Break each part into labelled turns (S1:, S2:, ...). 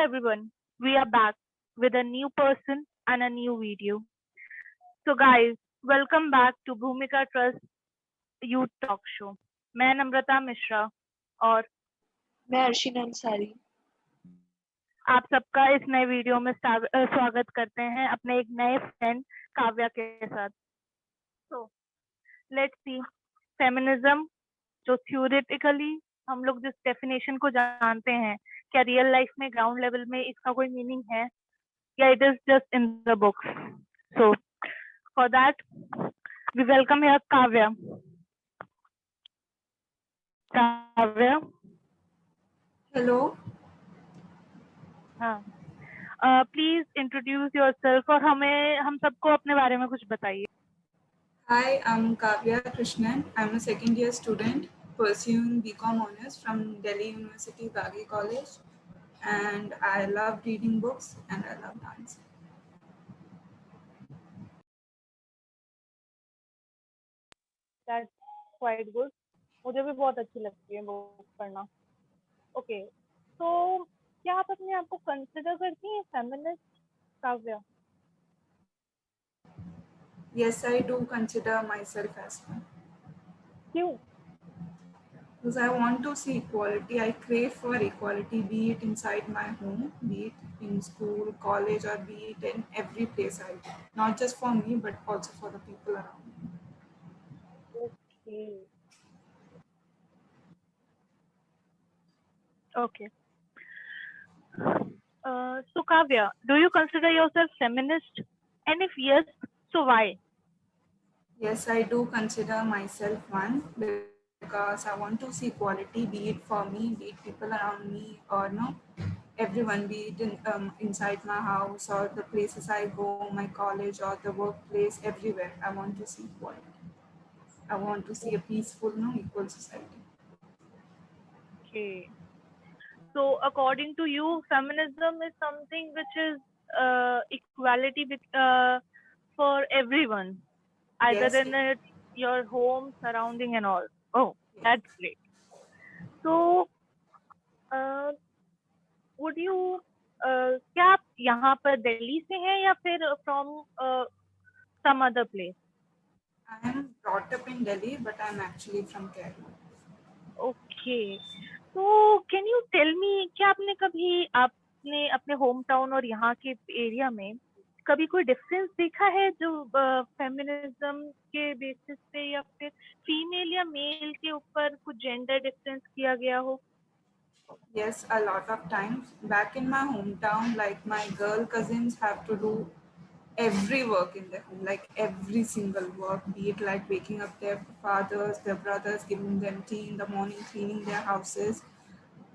S1: everyone, we are back with a new person and a new video. So guys, welcome back to Bhumika Trust Youth Talk Show. मैं नम्रता मिश्रा और
S2: मैं अर्शिन अंसारी।
S1: आप सबका इस नए video में स्वागत करते हैं अपने एक नए फ्रेंड काव्या के साथ। तो लेट्स सी फेमिनिज्म जो थ्योरेटिकली हम लोग जिस डेफिनेशन को जानते हैं, क्या रियल लाइफ में ग्राउंड लेवल में इसका कोई मीनिंग है या it is just in the books. So for that we welcome here Kavya. Kavya,
S2: hello.
S1: हाँ, प्लीज इंट्रोड्यूस योरसेल्फ और हम सबको अपने बारे में कुछ बताइए।
S2: Hi, I'm Kavya Krishnan. I'm a second year student pursuing BCom honors from Delhi University Baghi College, and I love reading books and I love dancing.
S1: That's quite good. मुझे भी बहुत अच्छी लगती है बुक पढ़ना। ओके, तो क्या आप अपने आप को कंसिडर करती हैं feminist Kavya?
S2: Yes, I do consider myself as one.
S1: क्यों?
S2: Because I want to see equality. I crave for equality, be it inside my home, be it in school, college, or be it in every place I go. Not just for me, but also for the people around me.
S1: Okay okay. So Kavya, do you consider yourself feminist? And if yes, so why?
S2: Yes, I do consider myself one because I want to see equality, be it for me, be it people around me, or no, everyone, be it inside my house or the places I go, my college or the workplace, everywhere. I want to see equality. I want to see a peaceful, no, equal society.
S1: Okay. So according to you, feminism is something which is equality for everyone, either
S2: Yes,
S1: in your home, surrounding, and all. Oh, that's great. So, uh, would you क्या आप यहाँ पर दिल्ली से हैं या फिर from some other place?
S2: I am brought up in Delhi, but I'm actually from Kerala.
S1: Okay, तो can you tell me, क्या आपने कभी आपने अपने होम टाउन और यहाँ के एरिया में कभी कोई डिफरेंस देखा है जो फेमिनिज्म के बेसिस पे या फिर फीमेल या मेल के ऊपर कुछ जेंडर डिफरेंस किया गया हो?
S2: Yes, a lot of times. Back in my hometown, like my girl cousins have to do every work in their home, like every single work, be it like waking up their fathers, their brothers, giving them tea in the morning, cleaning their houses.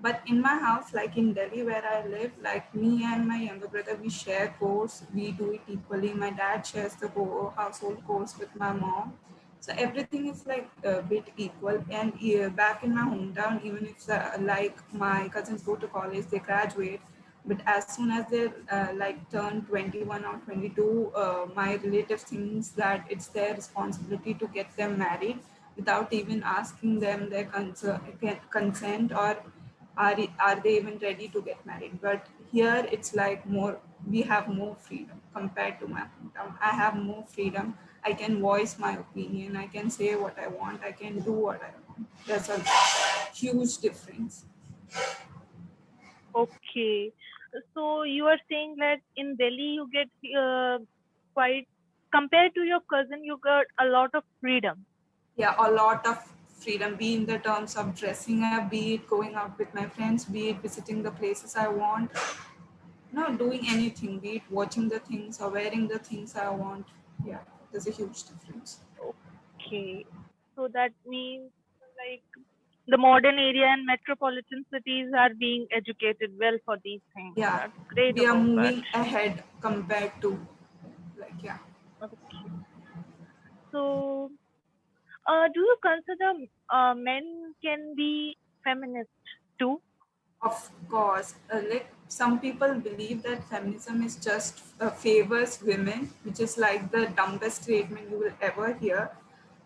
S2: But in my house, like in Delhi where I live, like me and my younger brother, we share chores, we do it equally. My dad shares the household chores with my mom. So everything is like a bit equal. And back in my hometown, even if like my cousins go to college, they graduate, but as soon as they like turn 21 or 22, my relatives thinks that it's their responsibility to get them married without even asking them their consent, or are they even ready to get married. But here it's like more, we have more freedom compared to my hometown. I have more freedom. I can voice my opinion, I can say what I want, I can do what I want. There's a huge difference.
S1: Okay, so you are saying that in Delhi you get quite, compared to your cousin, you got a lot of freedom.
S2: Yeah, a lot of freedom, be in the terms of dressing up, be it going out with my friends, be it visiting the places I want, no, doing anything, be it watching the things or wearing the things I want. Yeah, there's a huge difference.
S1: Okay, so that means like the modern area and metropolitan cities are being educated well for these things.
S2: Yeah,
S1: That's great
S2: we are
S1: about that.
S2: moving ahead compared to, like, yeah.
S1: Okay. So, do you consider men can be feminist too?
S2: Of course, like some people believe that feminism is just favors women, which is like the dumbest statement you will ever hear.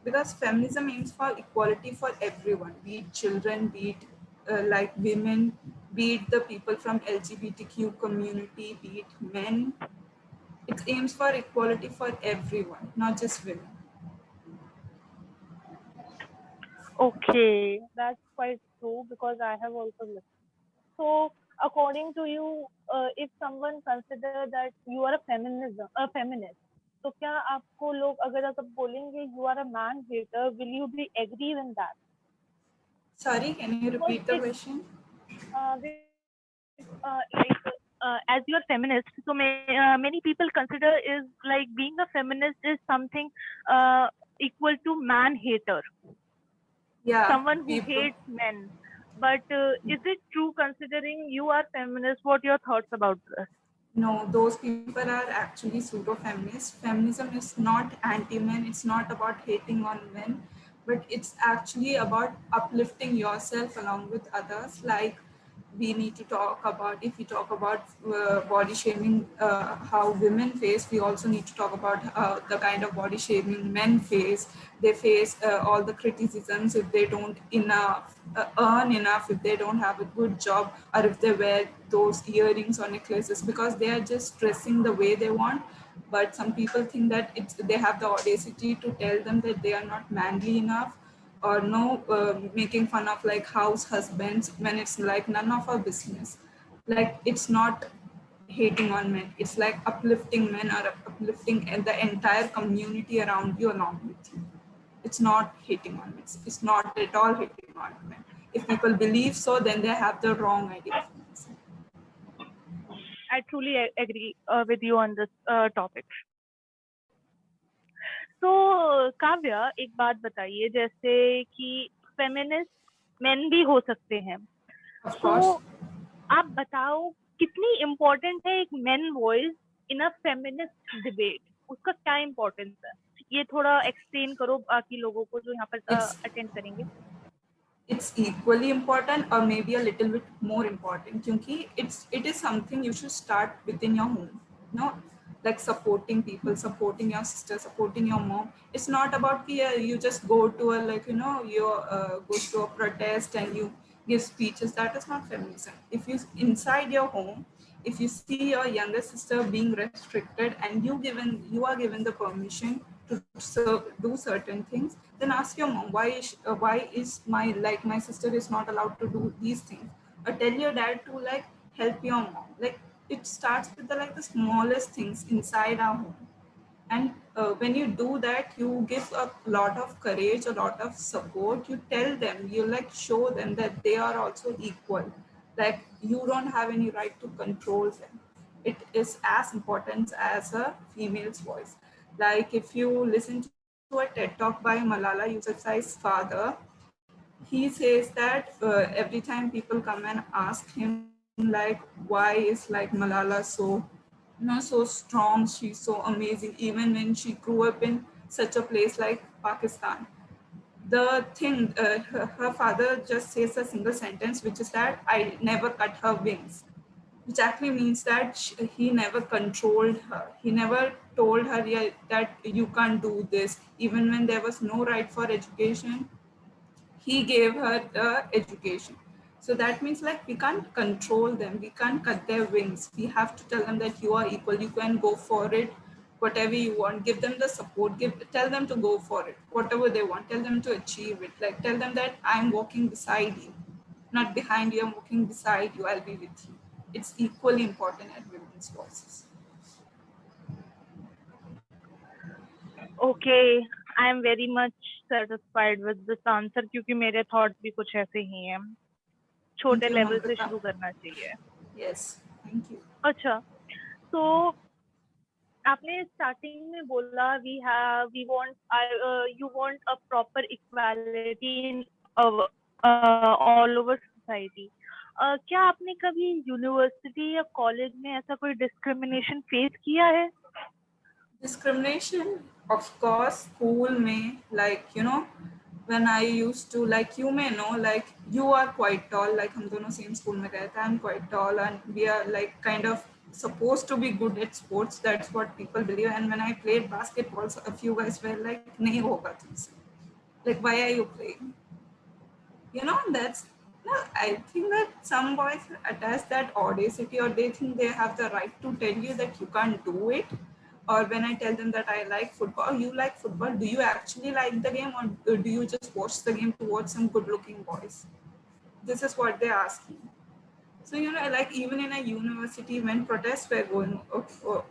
S2: Because feminism aims for equality for everyone, be it children, be it like women, be it the people from LGBTQ community, be it men. It aims for equality for everyone, not just women.
S1: Okay, that's quite true because I have also listened. So, according to you, if someone consider that you are a feminist, तो क्या आपको लोग अगर अगर बोलेंगे you are a man hater, will you be agree with that?
S2: Sorry, can you
S1: Because
S2: repeat the question?
S1: As you are feminist, so many people consider is like being a feminist is something equal to man hater,
S2: Yeah,
S1: someone who
S2: people.
S1: hates men. But is it true considering you are feminist? What your thoughts about this?
S2: No, those people are actually pseudo feminists. Feminism is not anti men, it's not about hating on men, but it's actually about uplifting yourself along with others. Like, we need to talk about, if we talk about body shaming, how women face, we also need to talk about the kind of body shaming men face. They face all the criticisms if they don't earn enough, if they don't have a good job, or if they wear those earrings or necklaces because they are just dressing the way they want. But some people think that they have the audacity to tell them that they are not manly enough, or no, making fun of like house husbands when it's like none of our business. Like, it's not hating on men, it's like uplifting men or uplifting the entire community around you along with you. It's not hating on men, it's not at all hating on men. If people believe so, then they have the wrong idea of men.
S1: I truly agree with you on this topic. तो काव्या एक बात बताइए जैसे कि feminist main भी हो सकते हैं
S2: Of
S1: तो
S2: course.
S1: आप बताओ कितनी इम्पोर्टेंट है एक main voice in a feminist debate उसका क्या इम्पोर्टेंस है ये थोड़ा एक्सप्लेन करो बाकी लोगों को जो यहाँ पर
S2: it's
S1: अटेंड करेंगे
S2: it's equally important or maybe a little bit more important because it is something you should start within your home, no, like supporting people, supporting your sister, supporting your mom. It's not about you just go to a, like, you go to a protest and you give speeches. That is not feminism. If you inside your home, if you see your younger sister being restricted and you are given the permission to do certain things, then ask your mom, why is my sister is not allowed to do these things, or tell your dad to like help your mom. Like, it starts with the smallest things inside our home. And when you do that, you give a lot of courage, a lot of support. You tell them, you like show them that they are also equal. Like, you don't have any right to control them. It is as important as a female's voice. Like, if you listen to a TED talk by Malala Yousafzai's father, he says that every time people come and ask him like, why is like Malala so, so strong, she's so amazing even when she grew up in such a place like Pakistan. The thing, her father just says a single sentence, which is that I never cut her wings, which actually means that he never controlled her. He never told her, yeah, that you can't do this. Even when there was no right for education, he gave her the education. So that means like we can't control them, we can't cut their wings. We have to tell them that you are equal, you can go for it, whatever you want. Give them the support, tell them to go for it, whatever they want. Tell them to achieve it. Like, tell them that I'm walking beside you, not behind you. I'm walking beside you. I'll be with you. It's equally important at women's voices.
S1: Okay I am very much satisfied with this answer क्योंकि मेरे thought भी कुछ ऐसे ही हैं
S2: Thank
S1: छोटे
S2: you,
S1: level से
S2: Namrata.
S1: शुरू करना चाहिए
S2: Yes, thank you.
S1: अच्छा तो आपने स्टार्टिंग में बोला we want you want a proper equality in all over society क्या आपने कभी यूनिवर्सिटी या कॉलेज में ऐसा कोई डिस्क्रिमिनेशन फेस किया है
S2: Discrimination, of course, school may, like, when I used to, like, you may know, like, you are quite tall, like hum dono same school mein rahe the, I'm quite tall and we are like kind of supposed to be good at sports. That's what people believe. And when I played basketball, so a few guys were like, nahi hoga tumse, like, why are you playing, that's No, I think that some boys attach that audacity, or they think they have the right to tell you that you can't do it. Or when I tell them that I like football, you like football, do you actually like the game, or do you just watch the game to watch some good looking boys? This is what they ask me. So, like even in a university, when protests were going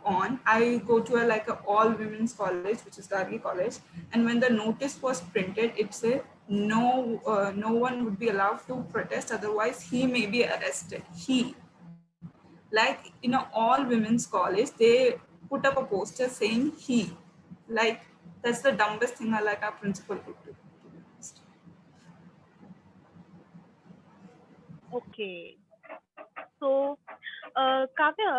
S2: on, I go to like a all women's college, which is Gargi College, and when the notice was printed, it said no one would be allowed to protest, otherwise he may be arrested. Like in a all women's college, they put up a poster saying he, like that's the dumbest thing I like our principal could do.
S1: Okay. So Kavya,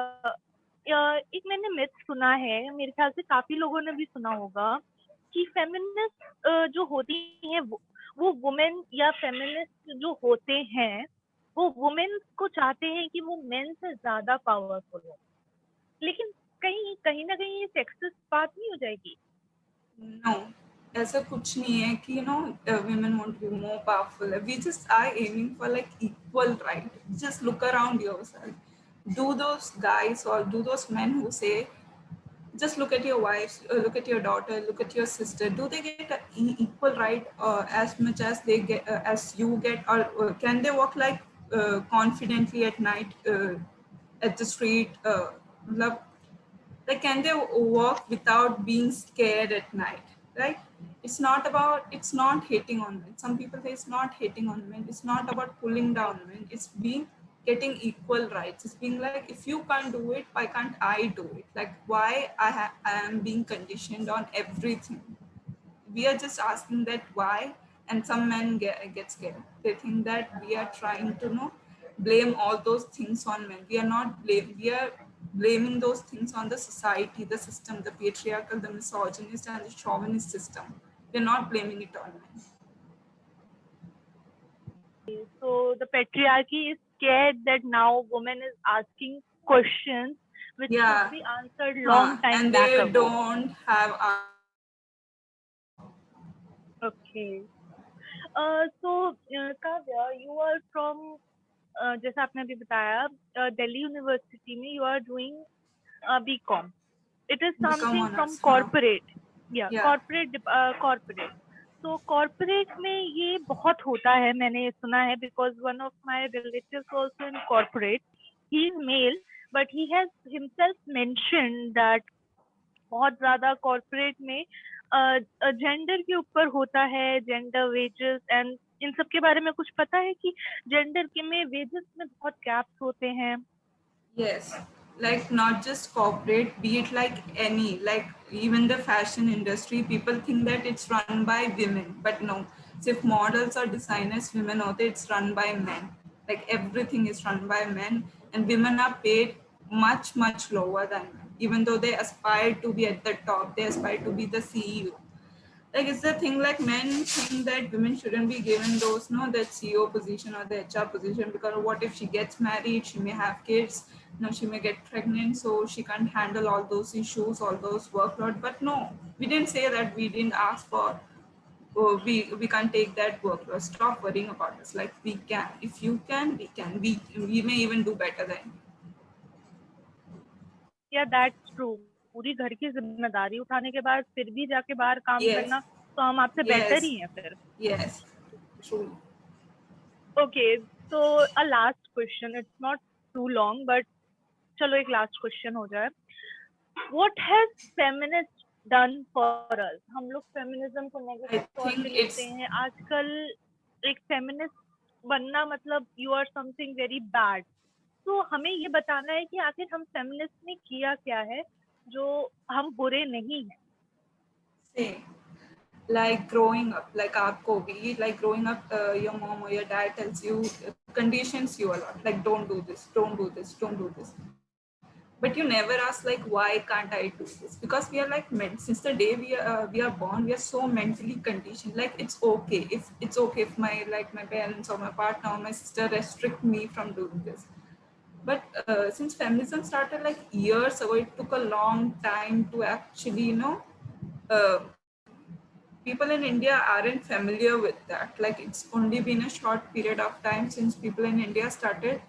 S1: एक मैंने myth सुना है, मेरे ख्याल से काफी लोगों ने भी सुना होगा कि फेमिनिस्ट जो होती हैं वो वुमेन या फेमिनिस्ट जो होते हैं वो वुमेन को चाहते हैं कि वो मेन से ज्यादा पावरफुल हो, लेकिन कहीं कहीं ना कहीं ये सेक्सिस्ट बात नहीं हो जाएगी?
S2: No, ऐसा कुछ नहीं है कि women want to be more powerful. We just are aiming for like equal right. Just look around yourself. Do those guys or do those men who say, just look at your wives, look at your daughter, look at your sister. Do they get equal right as much as they get as you get, or can they walk like confidently at night at the street? Like can they walk without being scared at night, right? It's not hating on men. Some people say it's not hating on men, it's not about pulling down men, it's being getting equal rights. It's being like, if you can't do it, why can't I do it? Like why I am being conditioned on everything. We are just asking that why. And some men get scared. They think that we are trying to blame all those things on men. We are blaming those things on the society, the system, the patriarchal, the misogynist and the chauvinist system. We're not blaming it on men.
S1: So the patriarchy is scared that now woman is asking questions which should
S2: Yeah.
S1: be answered long time
S2: And
S1: back
S2: they
S1: ago.
S2: don't have
S1: Okay. So Kavya, you are from जैसा आपने अभी बताया Delhi university में you are doing BCom. It is
S2: become
S1: something from
S2: honors.
S1: corporate. Yeah,
S2: Yeah.
S1: corporate. So corporate में ये बहुत होता है, मैंने सुना है, because one of my relatives also in corporate. He is male, but he has himself mentioned that बहुत ज्यादा कॉर्पोरेट में जेंडर के ऊपर होता है, जेंडर वेजेस एंड इन सब के बारे में कुछ पता है कि जेंडर के में वेजेस में बहुत गैप्स होते हैं?
S2: Yes, like not just corporate, be it like any, like even the fashion industry, people think that it's run by women, but no. So if models or designers women hote, it's run by men. Like everything is run by men, and women are paid much, much lower than men. Even though they aspire to be at the top, they aspire to be the CEO. Like it's the thing, like men think that women shouldn't be given those that CEO position or the HR position, because what if she gets married, she may have kids, she may get pregnant, so she can't handle all those issues, all those workload. But no, we didn't say that. We didn't ask for, oh, we can't take that workload. Stop worrying about us. Like we can. If you can, we can. We may even do better than you.
S1: या that's true, पूरी घर की जिम्मेदारी उठाने के बाद फिर भी जाके बाहर काम
S2: Yes.
S1: करना, तो हम आपसे बेहतर
S2: Yes.
S1: ही हैं फिर.
S2: Yes. True.
S1: Okay, so a last question, it's not too long, but चलो एक लास्ट क्वेश्चन हो जाए. What has feminist done for us? हम लोग फेमिनिज्म को नेगेटिव
S2: I
S1: तौर पे
S2: think
S1: लेते
S2: it's
S1: हैं आजकल. एक फेमिनिस्ट बनना मतलब you are something very bad. तो हमें ये बताना है कि आखिर हम फेमिनिस्ट ने किया क्या है जो हम बुरे नहीं हैं.
S2: same. Like growing up, like aapko bhi, like growing up, your mom or your dad tells you, conditions you a lot, like don't do this, don't do this, don't do this. But you never ask like, why can't I do this? Because we are like men. Since the day we are born, we are so mentally conditioned. Like it's okay if my parents or my partner or my sister restrict me from doing this. But since feminism started like years ago, it took a long time to actually uh, people in India aren't familiar with that. Like it's only been a short period of time since people in India started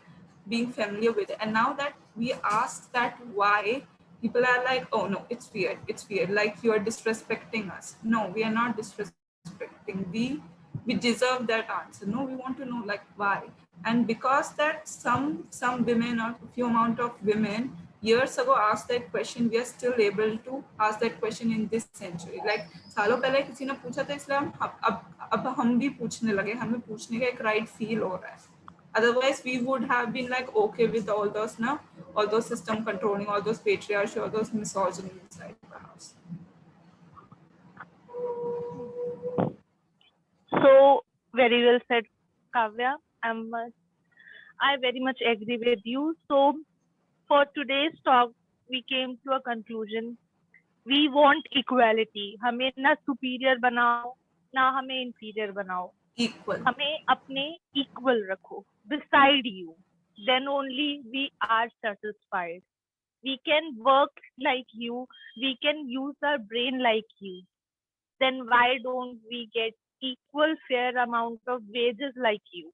S2: being familiar with it. And now that we ask that why, people are like, oh no, it's weird. It's weird. Like you're disrespecting us. No, we are not disrespecting. We deserve that answer. No, we want to know like why. And because that some women or few amount of women years ago asked that question, we are still able to ask that question in this century. Like सालों पहले किसी ने पूछा था, इसलिए हम अब हम भी पूछने लगे, हमें पूछने का एक राइट फील हो रहा है. Otherwise we would have been like okay with all those now, all those system controlling, all those patriarchy, all those misogyny inside the house.
S1: So very well said, Kavya. I very much agree with you. So for today's talk, we came to a conclusion. We want equality. हमें ना superior बनाओ, ना हमें inferior बनाओ.
S2: Equal.
S1: हमें अपने equal रखो beside you. Then only we are satisfied. We can work like you. We can use our brain like you. Then why don't we get equal fair amount of wages like you?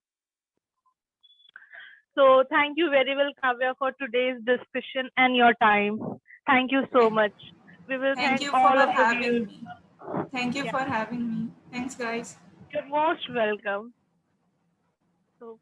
S1: So thank you very well, Kavya, for today's discussion and your time. Thank you so much. We will
S2: Thank
S1: thank
S2: you
S1: all
S2: for
S1: of the
S2: having
S1: viewers.
S2: me. Thank you
S1: Yeah,
S2: for having me. Thanks, guys.
S1: you're most welcome. So